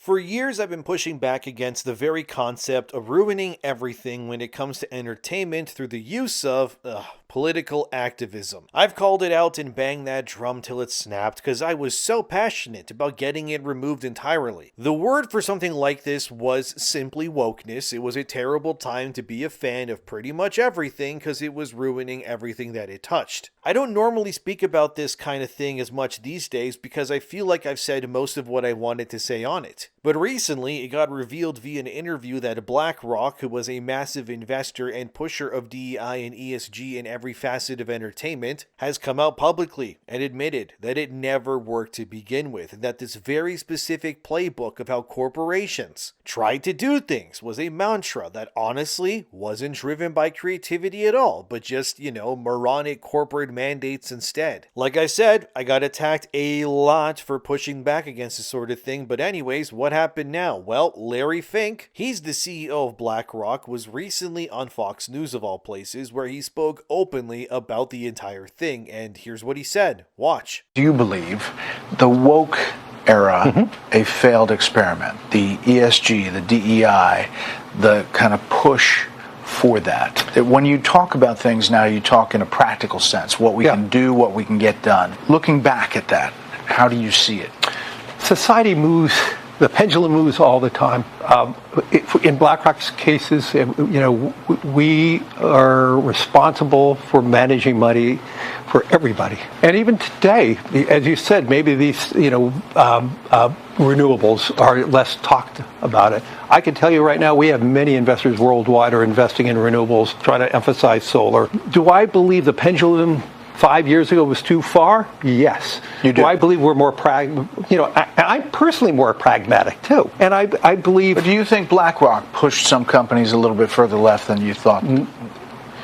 For years, I've been pushing back against the very concept of ruining everything when it comes to entertainment through the use of political activism. I've called it out and banged that drum till it snapped because I was so passionate about getting it removed entirely. The word for something like this was simply wokeness. It was a terrible time to be a fan of pretty much everything because it was ruining everything that it touched. I don't normally speak about this kind of thing as much these days because I feel like I've said most of what I wanted to say on it. But recently, it got revealed via an interview that BlackRock, who was a massive investor and pusher of DEI and ESG in every facet of entertainment, has come out publicly and admitted that it never worked to begin with, and that this very specific playbook of how corporations tried to do things was a mantra that honestly wasn't driven by creativity at all, but just, moronic corporate mandates instead. Like I said, I got attacked a lot for pushing back against this sort of thing, but anyways, what happened now? Well, Larry Fink, he's the CEO of BlackRock, was recently on Fox News of all places, where he spoke openly about the entire thing, and here's what he said. Watch. Do you believe the woke era a failed experiment? The ESG, the DEI, the kind of push for that. That when you talk about things now, you talk in a practical sense, what we can do, what we can get done. Looking back at that, how do you see it? Society moves. The pendulum moves all the time. In BlackRock's cases, we are responsible for managing money for everybody. And even today, as you said, maybe these, renewables are less talked about it. I can tell you right now, we have many investors worldwide are investing in renewables, trying to emphasize solar. Do I believe the pendulum 5 years ago was too far? Yes. You do? I believe we're more I'm personally more pragmatic too. And I believe... But do you think BlackRock pushed some companies a little bit further left than you thought?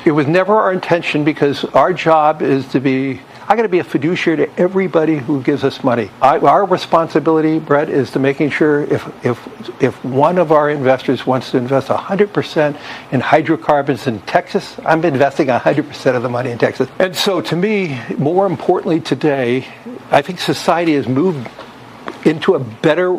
It was never our intention, because our job is to be... I got to be a fiduciary to everybody who gives us money. Our responsibility, Brett, is to making sure if one of our investors wants to invest 100% in hydrocarbons in Texas, I'm investing 100% of the money in Texas. And so to me, more importantly today, I think society has moved into a better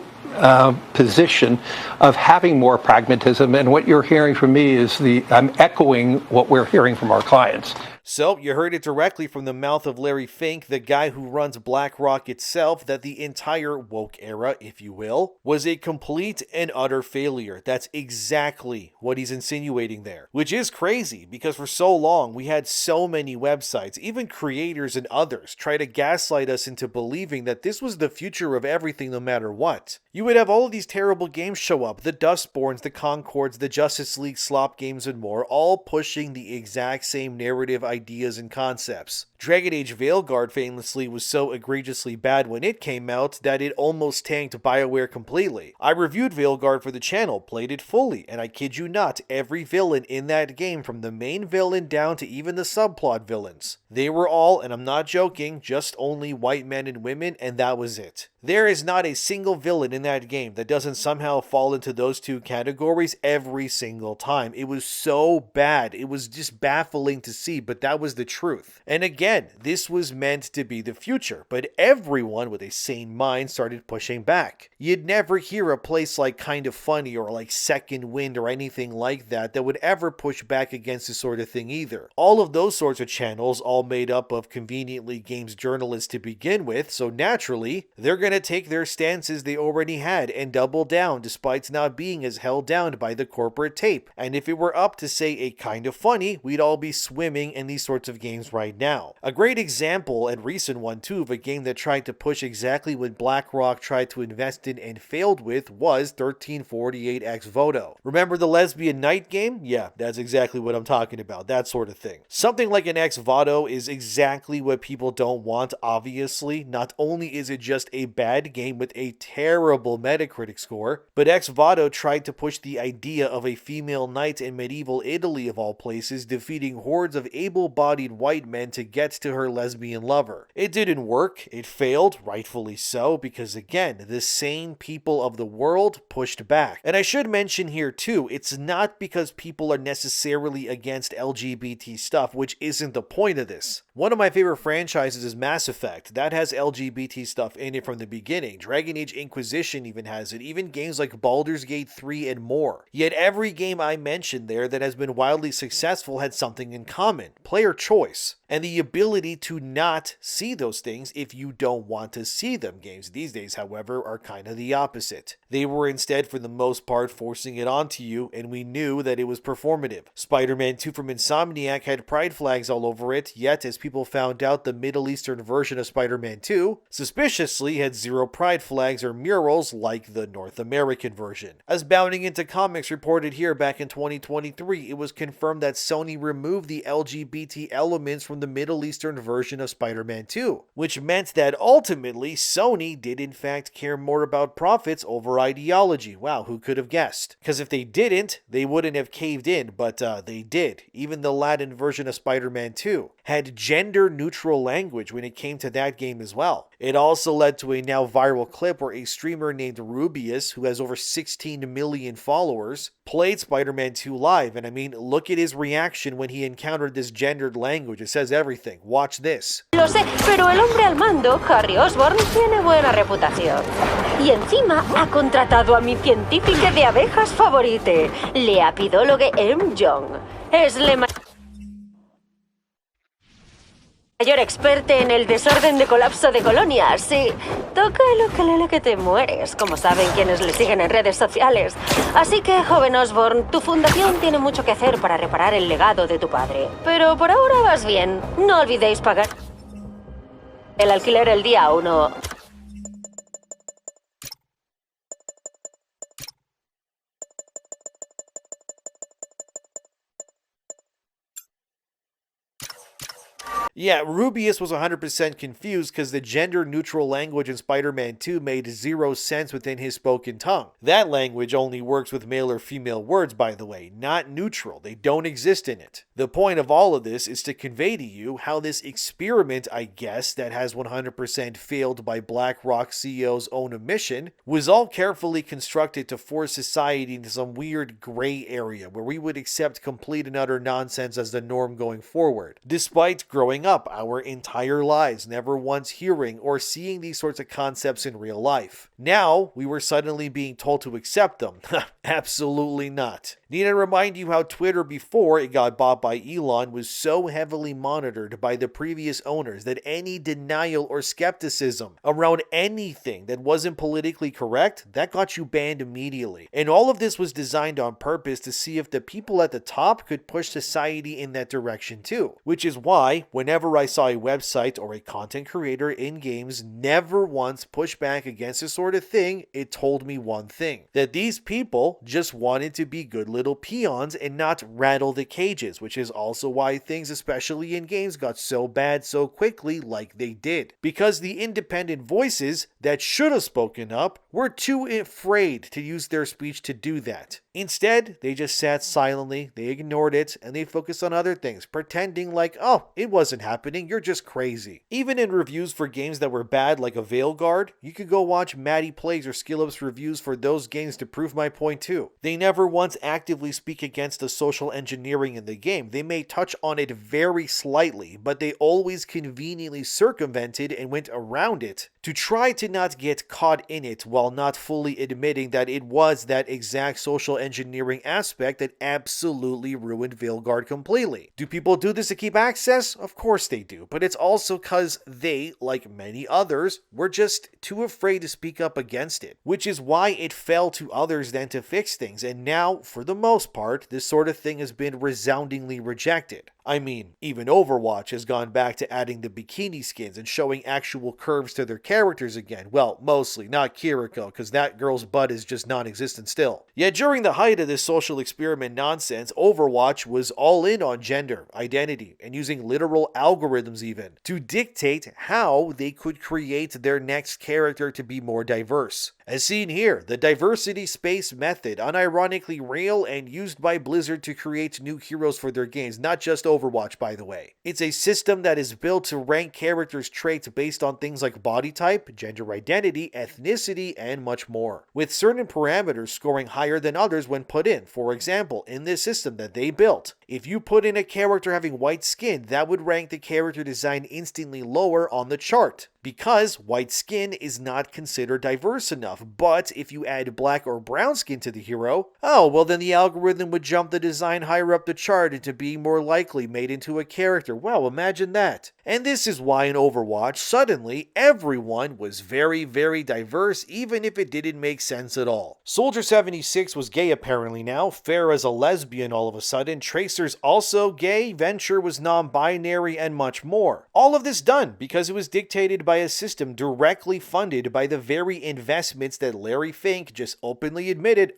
position of having more pragmatism. And what you're hearing from me is I'm echoing what we're hearing from our clients. So, you heard it directly from the mouth of Larry Fink, the guy who runs BlackRock itself, that the entire woke era, if you will, was a complete and utter failure. That's exactly what he's insinuating there. Which is crazy, because for so long, we had so many websites, even creators and others, try to gaslight us into believing that this was the future of everything no matter what. You would have all of these terrible games show up, the Dustborns, the Concords, the Justice League slop games and more, all pushing the exact same narrative ideas and concepts. Dragon Age Veilguard famously was so egregiously bad when it came out that it almost tanked BioWare completely. I reviewed Veilguard for the channel, played it fully, and I kid you not, every villain in that game, from the main villain down to even the subplot villains, they were all, and I'm not joking, just only white men and women, and that was it. There is not a single villain in that game that doesn't somehow fall into those two categories every single time. It was so bad. It was just baffling to see, but that was the truth. And again, this was meant to be the future, but everyone with a sane mind started pushing back. You'd never hear a place like Kind of Funny or like Second Wind or anything like that that would ever push back against this sort of thing either. All of those sorts of channels, all made up of conveniently games journalists to begin with, so naturally, they're going to take their stances they already had and double down despite not being as held down by the corporate tape. And if it were up to, say, a Kind of Funny, we'd all be swimming in these sorts of games right now. A great example, and recent one too, of a game that tried to push exactly what BlackRock tried to invest in and failed with was 1348 Ex Voto. Remember the lesbian night game? Yeah, that's exactly what I'm talking about, that sort of thing. Something like an Ex Voto is exactly what people don't want, obviously. Not only is it just a bad game with a terrible Metacritic score, but Ex Voto tried to push the idea of a female knight in medieval Italy of all places defeating hordes of able-bodied white men to get get to her lesbian lover. It didn't work, it failed, rightfully so, because again, the sane people of the world pushed back. And I should mention here too, it's not because people are necessarily against LGBT stuff, which isn't the point of this. One of my favorite franchises is Mass Effect. That has LGBT stuff in it from the beginning. Dragon Age Inquisition even has it, even games like Baldur's Gate 3 and more. Yet every game I mentioned there that has been wildly successful had something in common: player choice, and the ability to not see those things if you don't want to see them. Games these days, however, are kind of the opposite. They were instead, for the most part, forcing it onto you, and we knew that it was performative. Spider-Man 2 from Insomniac had pride flags all over it, yet as people found out, the Middle Eastern version of Spider-Man 2 suspiciously had zero pride flags or murals like the North American version. As Bounding Into Comics reported here back in 2023, it was confirmed that Sony removed the LGBT elements from the Middle Eastern version of Spider-Man 2, which meant that ultimately Sony did in fact care more about profits over ideology. Wow, who could have guessed? Because if they didn't, they wouldn't have caved in, but they did. Even the Latin version of Spider-Man 2 had gender-neutral language when it came to that game as well. It also led to a now viral clip where a streamer named Rubius, who has over 16 million followers, played Spider-Man 2 live, and I mean, look at his reaction when he encountered this gendered language. It says everything. Watch this. Lo sé, pero el hombre al mando, Harry Osborn, tiene buena reputación. Y encima ha contratado a mi científica de abejas favorite, la apidóloga M. Young. Es la mayor experta en el desorden de colapso de colonias. Sí, toca el ukelele que te mueres, como saben quienes le siguen en redes sociales. Así que, joven Osborn, tu fundación tiene mucho que hacer para reparar el legado de tu padre. Pero por ahora vas bien. No olvidéis pagar el alquiler el día 1. Yeah, Rubius was 100% confused because the gender-neutral language in Spider-Man 2 made zero sense within his spoken tongue. That language only works with male or female words, by the way, not neutral. They don't exist in it. The point of all of this is to convey to you how this experiment, I guess, that has 100% failed by BlackRock CEO's own admission, was all carefully constructed to force society into some weird gray area where we would accept complete and utter nonsense as the norm going forward, despite growing up our entire lives never once hearing or seeing these sorts of concepts in real life. Now, we were suddenly being told to accept them. Absolutely not. Need I remind you how Twitter, before it got bought by Elon, was so heavily monitored by the previous owners that any denial or skepticism around anything that wasn't politically correct, that got you banned immediately. And all of this was designed on purpose to see if the people at the top could push society in that direction too. Which is why, whenever I saw a website or a content creator in games never once push back against this sort of thing, it told me one thing: that these people just wanted to be good little peons and not rattle the cages, which is also why things, especially in games, got so bad so quickly like they did. Because the independent voices that should have spoken up were too afraid to use their speech to do that. Instead, they just sat silently, they ignored it, and they focused on other things, pretending like, oh, it wasn't happening, you're just crazy. Even in reviews for games that were bad like a Veilguard, you could go watch Maddie Plays or SkillUp's reviews for those games to prove my point too. They never once actively speak against the social engineering in the game. They may touch on it very slightly, but they always conveniently circumvented and went around it to try to not get caught in it while not fully admitting that it was that exact social engineering aspect that absolutely ruined Veilguard completely. Do people do this to keep access? Of course they do, but it's also because they, like many others, were just too afraid to speak up against it, which is why it fell to others then to fix things, and now, for the most part, this sort of thing has been resoundingly rejected. I mean, even Overwatch has gone back to adding the bikini skins and showing actual curves to their characters again. Well, mostly, not Kiriko, because that girl's butt is just non-existent still. Yet during the height of this social experiment nonsense, Overwatch was all in on gender, identity, and using literal algorithms even to dictate how they could create their next character to be more diverse. As seen here, the diversity space method, unironically real and used by Blizzard to create new heroes for their games, not just Overwatch by the way. It's a system that is built to rank characters' traits based on things like body type, gender identity, ethnicity, and much more, with certain parameters scoring higher than others when put in. For example, in this system that they built, if you put in a character having white skin, that would rank the character design instantly lower on the chart, because white skin is not considered diverse enough. But if you add black or brown skin to the hero, oh, well then the algorithm would jump the design higher up the chart and to be more likely made into a character. Wow, imagine that. And this is why in Overwatch, suddenly everyone was very, very diverse, even if it didn't make sense at all. Soldier 76 was gay apparently now, Pharah's a lesbian all of a sudden, Tracer's also gay, Venture was non-binary, and much more. All of this done because it was dictated by a system directly funded by the very investments that Larry Fink just openly admitted,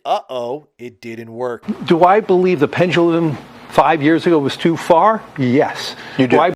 it didn't work. Do I believe the pendulum 5 years ago was too far? Yes. You do.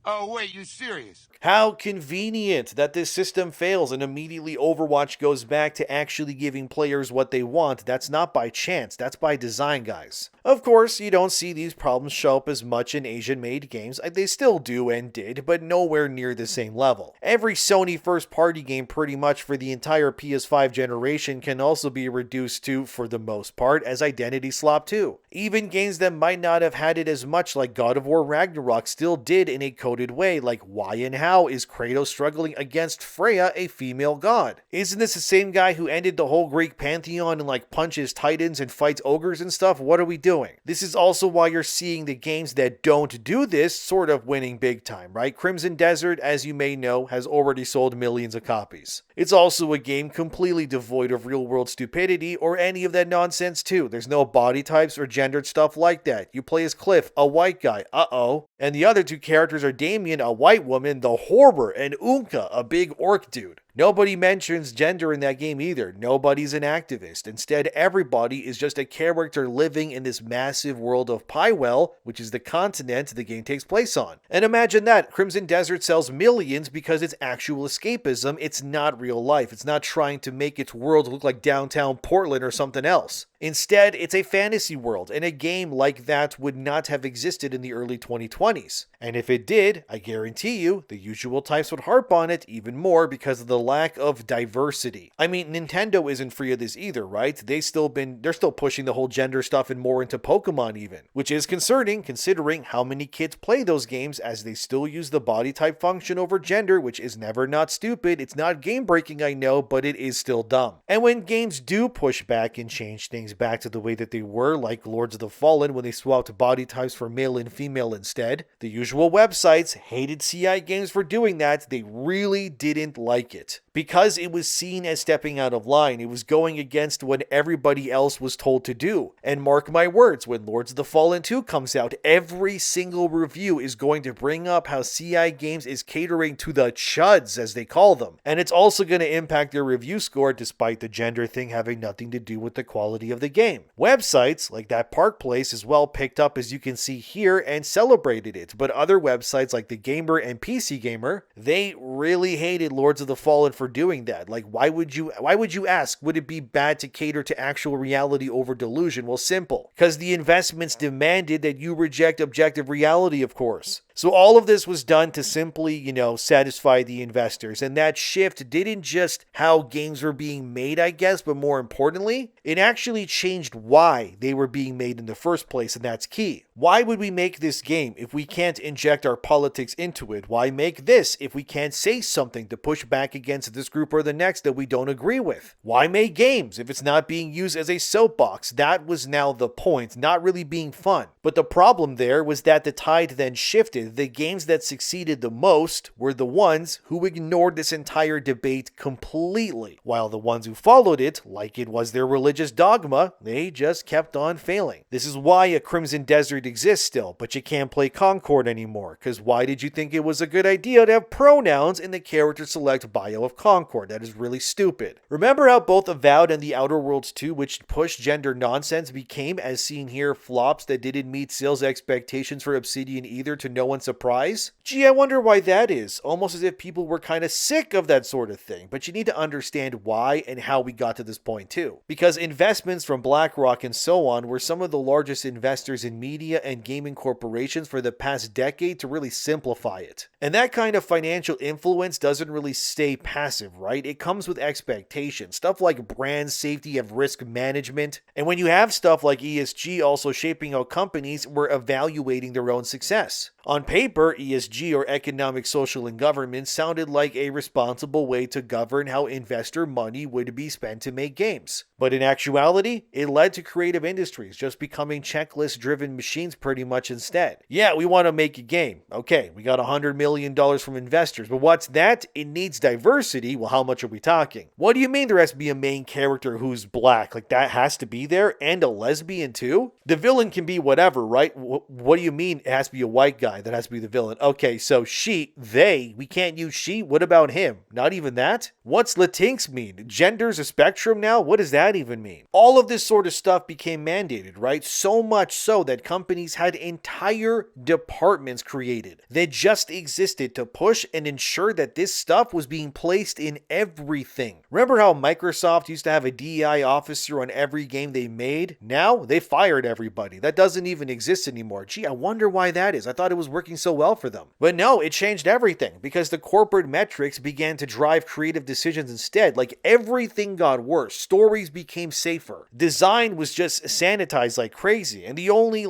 Oh, wait, you serious? How convenient that this system fails and immediately Overwatch goes back to actually giving players what they want. That's not by chance, that's by design, guys. Of course, you don't see these problems show up as much in Asian-made games. They still do and did, but nowhere near the same level. Every Sony first-party game pretty much for the entire PS5 generation can also be reduced to, for the most part, as identity slop too. Even games that might not have had it as much, like God of War Ragnarok, still did in a coded way, like why and how is Kratos struggling against Freya, a female god? Isn't this the same guy who ended the whole Greek pantheon and like punches titans and fights ogres and stuff? What are we doing? This is also why you're seeing the games that don't do this sort of winning big time, right? Crimson Desert, as you may know, has already sold millions of copies. It's also a game completely devoid of real-world stupidity or any of that nonsense too. There's no body types or gendered stuff like that. You play as Cliff, a white guy, and the other two characters are Damien, a white woman, the Horror, and Unka, a big orc dude. Nobody mentions gender in that game either. Nobody's an activist. Instead, everybody is just a character living in this massive world of Pywell, which is the continent the game takes place on. And imagine that, Crimson Desert sells millions because it's actual escapism. It's not real life. It's not trying to make its world look like downtown Portland or something else. Instead, it's a fantasy world, and a game like that would not have existed in the early 2020s. And if it did, I guarantee you, the usual types would harp on it even more because of the lack of diversity. I mean, Nintendo isn't free of this either, right? They're still pushing the whole gender stuff and more into Pokemon even, which is concerning considering how many kids play those games as they still use the body type function over gender, which is never not stupid. It's not game breaking, I know, but it is still dumb. And when games do push back and change things back to the way that they were, like Lords of the Fallen when they swapped body types for male and female instead, the usual websites hated CI games for doing that. They really didn't like it. Because it was seen as stepping out of line. It was going against what everybody else was told to do. And mark my words, when Lords of the Fallen 2 comes out, every single review is going to bring up how CI Games is catering to the chuds, as they call them. And it's also going to impact their review score, despite the gender thing having nothing to do with the quality of the game. Websites, like that Park Place, as well picked up, as you can see here, and celebrated it. But other websites, like The Gamer and PC Gamer, they really hated Lords of the Fallen for doing that. Like, why would you ask, would it be bad to cater to actual reality over delusion? Well, simple. Because the investments demanded that you reject objective reality, of course. So all of this was done to simply, satisfy the investors. And that shift didn't just how games were being made, I guess, but more importantly, it actually changed why they were being made in the first place, and that's key. Why would we make this game if we can't inject our politics into it? Why make this if we can't say something to push back against this group or the next that we don't agree with? Why make games if it's not being used as a soapbox? That was now the point, not really being fun. But the problem there was that the tide then shifted. The games that succeeded the most were the ones who ignored this entire debate completely, while the ones who followed it, like it was their religious dogma, they just kept on failing. This is why a Crimson Desert exists still, but you can't play Concord anymore, because why did you think it was a good idea to have pronouns in the character select bio of Concord? That is really stupid. Remember how both Avowed and The Outer Worlds 2, which pushed gender nonsense, became, as seen here, flops that didn't meet sales expectations for Obsidian either, to no wow and surprise? Gee, I wonder why that is. Almost as if people were kind of sick of that sort of thing. But you need to understand why and how we got to this point too. Because investments from BlackRock and so on were some of the largest investors in media and gaming corporations for the past decade, to really simplify it. And that kind of financial influence doesn't really stay passive, right? It comes with expectations. Stuff like brand safety and risk management. And when you have stuff like ESG also shaping how companies were evaluating their own success. On paper, ESG, or economic, social, and governance, sounded like a responsible way to govern how investor money would be spent to make games. But in actuality, it led to creative industries just becoming checklist-driven machines pretty much instead. Yeah, we want to make a game. Okay, we got $100 million from investors, but what's that? It needs diversity. Well, how much are we talking? What do you mean there has to be a main character who's black? Like, that has to be there? And a lesbian too? The villain can be whatever, right? What do you mean it has to be a white guy? That has to be the villain. Okay, so we can't use she. What about him? Not even that? What's Latinx mean? Gender's a spectrum now? What does that even mean? All of this sort of stuff became mandated, right? So much so that companies had entire departments created that just existed to push and ensure that this stuff was being placed in everything. Remember how Microsoft used to have a DEI officer on every game they made? Now they fired everybody. That doesn't even exist anymore. Gee, I wonder why that is. I thought it was working so well for them. But no, it changed everything because the corporate metrics began to drive creative decisions instead. Like, everything got worse. Stories became safer. Design was just sanitized like crazy. And the only,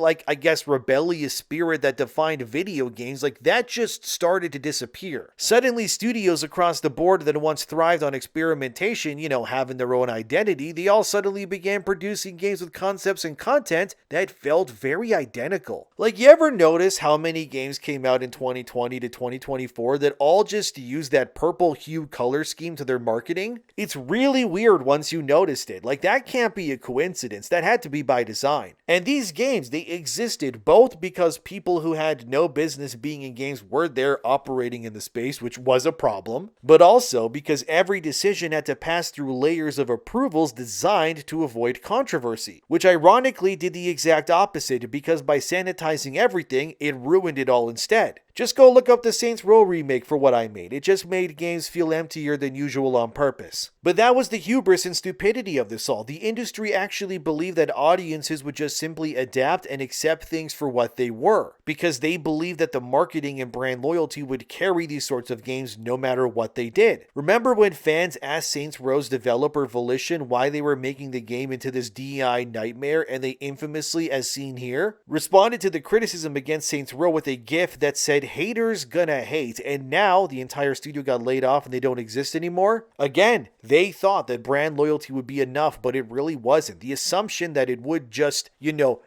rebellious spirit that defined video games, that just started to disappear. Suddenly, studios across the board that once thrived on experimentation, having their own identity, they all suddenly began producing games with concepts and content that felt very identical. You ever notice how many games came out in 2020 to 2024 that all just use that purple hue color scheme to their marketing? It's really weird once you noticed it. That can't be a coincidence. That had to be by design. And these games, they existed both because people who had no business being in games were there operating in the space, which was a problem, but also because every decision had to pass through layers of approvals designed to avoid controversy, which ironically did the exact opposite, because by sanitizing everything, it ruined it all instead. Just go look up the Saints Row remake for what I made. It just made games feel emptier than usual on purpose. But that was the hubris and stupidity of this all. The industry actually believed that audiences would just simply adapt and accept things for what they were, because they believed that the marketing and brand loyalty would carry these sorts of games no matter what they did. Remember when fans asked Saints Row's developer Volition why they were making the game into this DEI nightmare, and they infamously, as seen here, responded to the criticism against Saints Row with a GIF that said, "Haters gonna hate," and now the entire studio got laid off and they don't exist anymore? Again, they thought that brand loyalty would be enough, but it really wasn't. The assumption that it would just,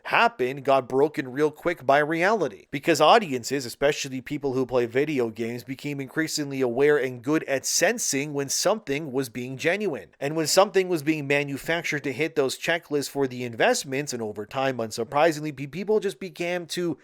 happen got broken real quick by reality. Because audiences, especially people who play video games, became increasingly aware and good at sensing when something was being genuine. And when something was being manufactured to hit those checklists for the investments, and over time, unsurprisingly, people just began to,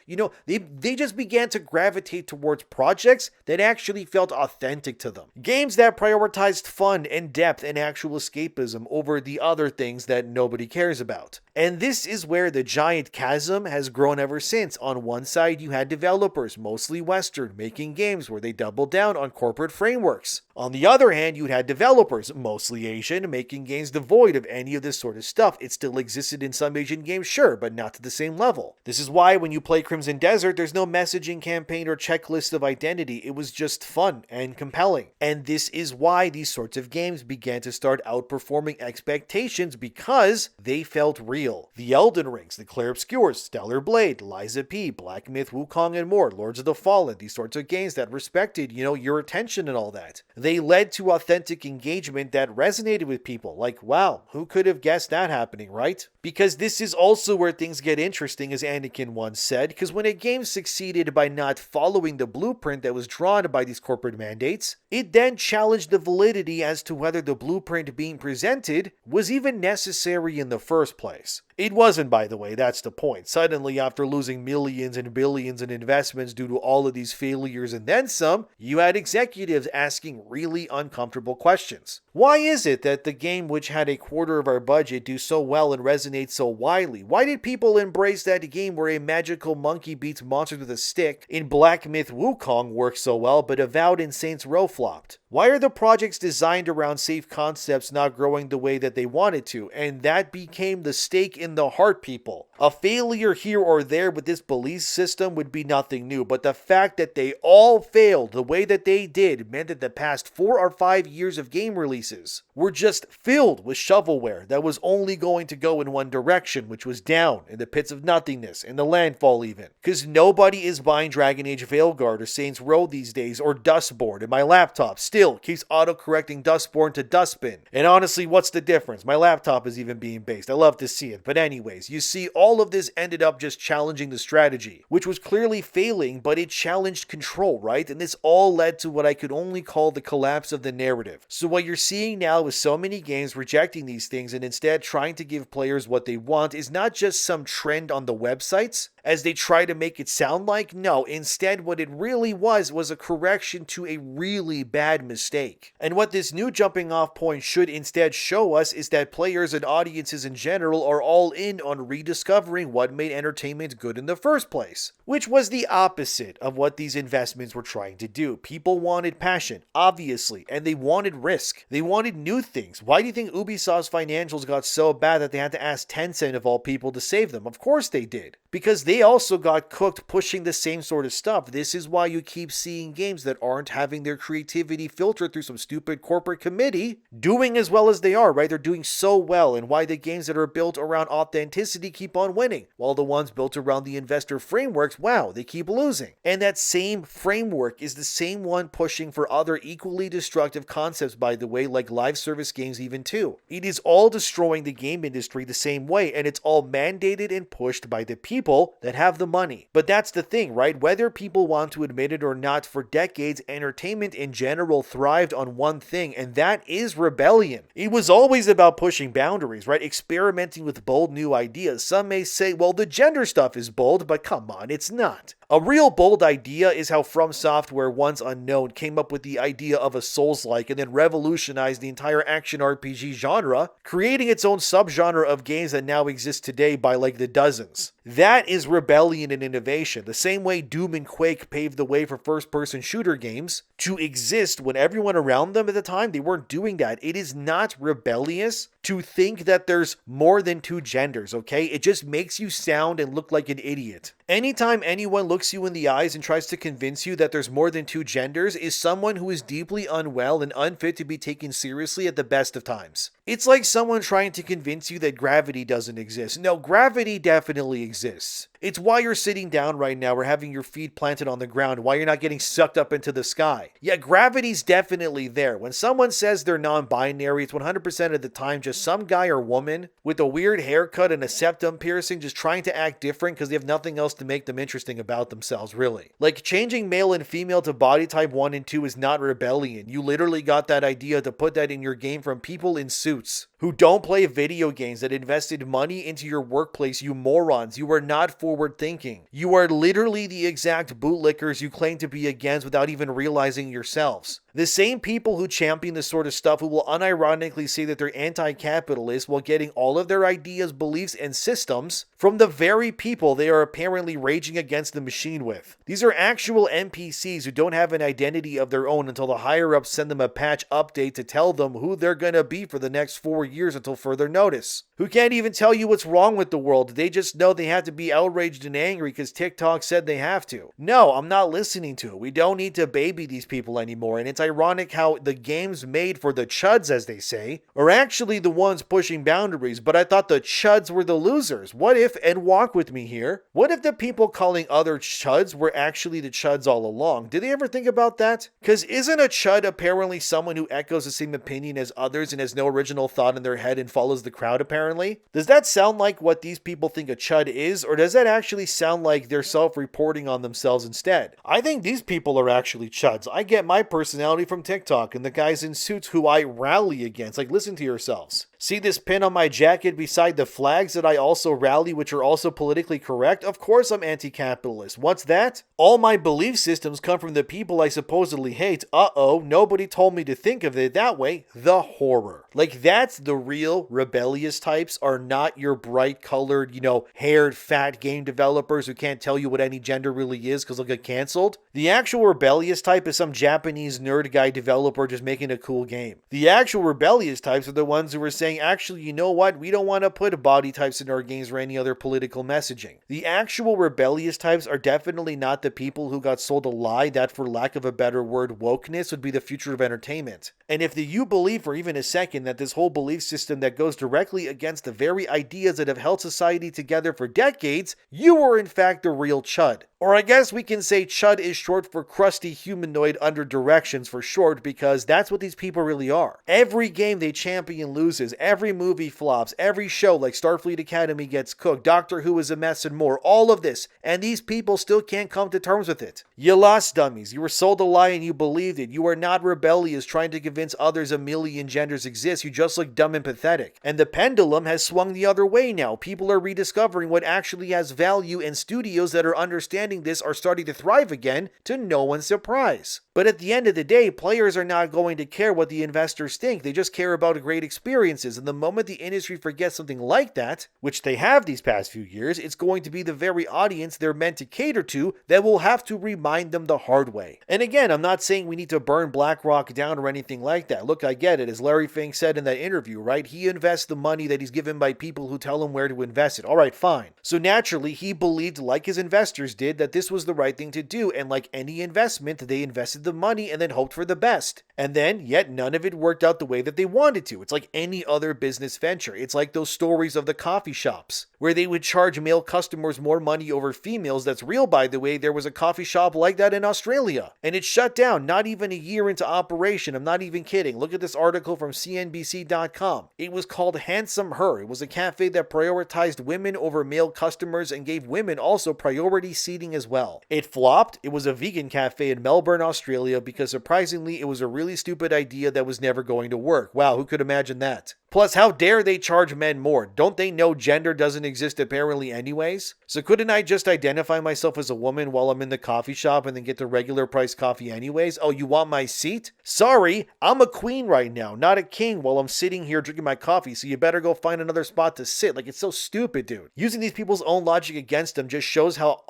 they just began to gravitate towards projects that actually felt authentic to them. Games that prioritized fun and depth and actual escapism over the other things that nobody cares about. And this is where the giant chasm has grown ever since. On one side, you had developers, mostly Western, making games where they doubled down on corporate frameworks. On the other hand, you had developers, mostly Asian, making games devoid of any of this sort of stuff. It still existed in some Asian games, sure, but not to the same level. This is why when you play Crimson Desert, there's no messaging campaign or checklist of identity. It was just fun and compelling. And this is why these sorts of games began to start outperforming expectations, because they felt real. The Elden Rings, the Clair Obscurs, Stellar Blade, Liza P, Black Myth, Wukong, and more, Lords of the Fallen, these sorts of games that respected, your attention and all that. They led to authentic engagement that resonated with people. Wow, who could have guessed that happening, right? Because this is also where things get interesting, as Anakin once said, because when a game succeeded by not following the blueprint that was drawn by these corporate mandates, it then challenged the validity as to whether the blueprint being presented was even necessary in the first place. It wasn't, by the way, that's the point. Suddenly, after losing millions and billions in investments due to all of these failures and then some, you had executives asking really uncomfortable questions. Why is it that the game which had a quarter of our budget do so well and resonate so widely? Why did people embrace that game where a magical monkey beats monsters with a stick in Black Black Myth Wukong worked so well, but Avowed and Saints Row flopped? Why are the projects designed around safe concepts not growing the way that they wanted to? And that became the stake in the heart, people. A failure here or there with this belief system would be nothing new, but the fact that they all failed the way that they did meant that the past 4 or 5 years of game releases were just filled with shovelware that was only going to go in one direction, which was down in the pits of nothingness, in the landfall even. Because nobody is buying Dragon Age Veilguard or Saints Row these days, or Dustborn, and my laptop still keeps auto-correcting Dustborn to Dustbin. And honestly, what's the difference? My laptop is even being based. I love to see it. But anyways, you see, all of this ended up just challenging the strategy, which was clearly failing, but it challenged control, right? And this all led to what I could only call the collapse of the narrative. So what you're seeing now with so many games rejecting these things and instead trying to give players what they want is not just some trend on the websites, as they try to make it sound like. No, instead what it really was a correction to a really bad mistake. And what this new jumping off point should instead show us is that players and audiences in general are all in on rediscovering what made entertainment good in the first place, which was the opposite of what these investments were trying to do. People wanted passion, obviously, and they wanted risk. They wanted new things. Why do you think Ubisoft's financials got so bad that they had to ask Tencent of all people to save them? Of course they did. Because they also got cooked pushing the same sort of stuff. This is why you keep seeing games that aren't having their creativity filtered through some stupid corporate committee doing as well as they are, right? They're doing so well, and why the games that are built around authenticity keep on winning, while the ones built around the investor frameworks, wow, they keep losing. And that same framework is the same one pushing for other equally destructive concepts, by the way, like live service games even too. It is all destroying the game industry the same way, and it's all mandated and pushed by the people that have the money. But that's the thing, right? Whether people want to admit it or not, for decades, entertainment in general thrived on one thing, and that is rebellion. It was always about pushing boundaries, right? Experimenting with bold new ideas. Some may say, well, the gender stuff is bold, but come on, it's not. A real bold idea is how From Software, once unknown, came up with the idea of a Souls-like and then revolutionized the entire action RPG genre, creating its own subgenre of games that now exist today by like the dozens. That is rebellion and innovation, the same way Doom and Quake paved the way for first-person shooter games to exist when everyone around them at the time, they weren't doing that. It is not rebellious to think that there's more than two genders, okay? It just makes you sound and look like an idiot. Anytime anyone looks you in the eyes and tries to convince you that there's more than two genders is someone who is deeply unwell and unfit to be taken seriously at the best of times. It's like someone trying to convince you that gravity doesn't exist. No, gravity definitely exists. It's why you're sitting down right now or having your feet planted on the ground, why you're not getting sucked up into the sky. Yeah, gravity's definitely there. When someone says they're non-binary, it's 100% of the time just some guy or woman with a weird haircut and a septum piercing just trying to act different because they have nothing else to make them interesting about themselves, really. Like, changing male and female to body type 1 and 2 is not rebellion. You literally got that idea to put that in your game from people in suits who don't play video games, that invested money into your workplace. You morons. You are not forward thinking. You are literally the exact bootlickers you claim to be against without even realizing yourselves. The same people who champion this sort of stuff who will unironically say that they're anti-capitalist while getting all of their ideas, beliefs, and systems from the very people they are apparently raging against the machine with. These are actual NPCs who don't have an identity of their own until the higher-ups send them a patch update to tell them who they're gonna be for the next 4 years until further notice. Who can't even tell you what's wrong with the world. They just know they have to be outraged and angry because TikTok said they have to. No, I'm not listening to it. We don't need to baby these people anymore, and it's ironic how the games made for the chuds, as they say, are actually the ones pushing boundaries, but I thought the chuds were the losers. What if, and walk with me here, what if the people calling other chuds were actually the chuds all along? Did they ever think about that? Because isn't a chud apparently someone who echoes the same opinion as others and has no original thought in their head and follows the crowd apparently? Does that sound like what these people think a chud is, or does that actually sound like they're self-reporting on themselves instead? I think these people are actually chuds. I get my personality from TikTok and the guys in suits who I rally against. Like, listen to yourselves. See this pin on my jacket beside the flags that I also rally, which are also politically correct? Of course I'm anti-capitalist. What's that? All my belief systems come from the people I supposedly hate. Uh-oh, nobody told me to think of it that way. The horror. Like, that's the real rebellious types, are not your bright-colored, haired, fat game developers who can't tell you what any gender really is because they'll get canceled. The actual rebellious type is some Japanese nerd guy developer just making a cool game. The actual rebellious types are the ones who are saying, actually, you know what? We don't want to put body types in our games or any other political messaging. The actual rebellious types are definitely not the people who got sold a lie that, for lack of a better word, wokeness would be the future of entertainment. And if you believe for even a second that this whole belief system that goes directly against the very ideas that have held society together for decades, you are in fact a real chud. Or I guess we can say chud is short for crusty humanoid under directions for short, because that's what these people really are. Every game they champion loses, every movie flops, every show like Starfleet Academy gets cooked, Doctor Who is a mess and more, all of this, and these people still can't come to terms with it. You lost, dummies. You were sold a lie and you believed it. You are not rebellious trying to convince others a million genders exist. You just look dumb and pathetic. And the pendulum has swung the other way now. People are rediscovering what actually has value, and studios that are understanding this are starting to thrive again, to no one's surprise. But at the end of the day, players are not going to care what the investors think. They just care about great experiences. And the moment the industry forgets something like that, which they have these past few years, it's going to be the very audience they're meant to cater to that will have to remind them the hard way. And again, I'm not saying we need to burn BlackRock down or anything like that. Look, I get it. As Larry Fink said in that interview, right? He invests the money that he's given by people who tell him where to invest it. All right, fine. So naturally, he believed, like his investors did, that this was the right thing to do. And like any investment, they invested the money and then hoped for the best. And then, yet none of it worked out the way that they wanted to. It's like any other business venture. It's like those stories of the coffee shops, where they would charge male customers more money over females. That's real, by the way. There was a coffee shop like that in Australia, and it shut down not even a year into operation. I'm not even kidding. Look at this article from CNBC.com. It was called Handsome Her. It was a cafe that prioritized women over male customers and gave women also priority seating as well. It flopped. It was a vegan cafe in Melbourne, Australia, because surprisingly, it was a really stupid idea that was never going to work. Wow, who could imagine that? Plus, how dare they charge men more? Don't they know gender doesn't exist apparently anyways? So couldn't I just identify myself as a woman while I'm in the coffee shop and then get the regular price coffee anyways? Oh, you want my seat? Sorry, I'm a queen right now, not a king, while I'm sitting here drinking my coffee, so you better go find another spot to sit. Like, it's so stupid, dude. Using these people's own logic against them just shows how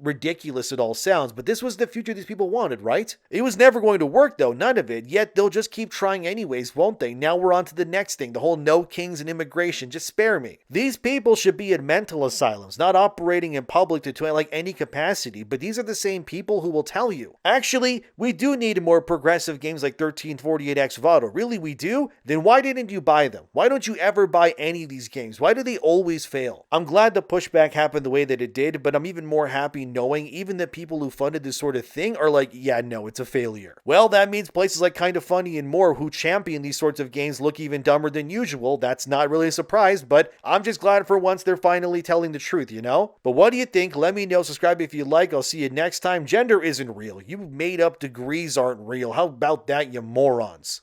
ridiculous it all sounds, but this was the future these people wanted, right? It was never going to work though, none of it, yet they'll just keep trying anyways, won't they? Now we're on to the next thing. The whole no kings and immigration. Just spare me. These people should be in mental asylums, not operating in public to like any capacity, but these are the same people who will tell you, actually, we do need more progressive games like 1348X Votto. Really, we do? Then why didn't you buy them? Why don't you ever buy any of these games? Why do they always fail? I'm glad the pushback happened the way that it did, but I'm even more happy knowing even the people who funded this sort of thing are like, yeah, no, it's a failure. Well, that means places like Kinda Funny and more who champion these sorts of games look even dumber than usual. That's not really a surprise, but I'm just glad for once they're finally telling the truth, you know? But what do you think? Let me know. Subscribe if you like. I'll see you next time. Gender isn't real. You made up degrees aren't real. How about that, you morons?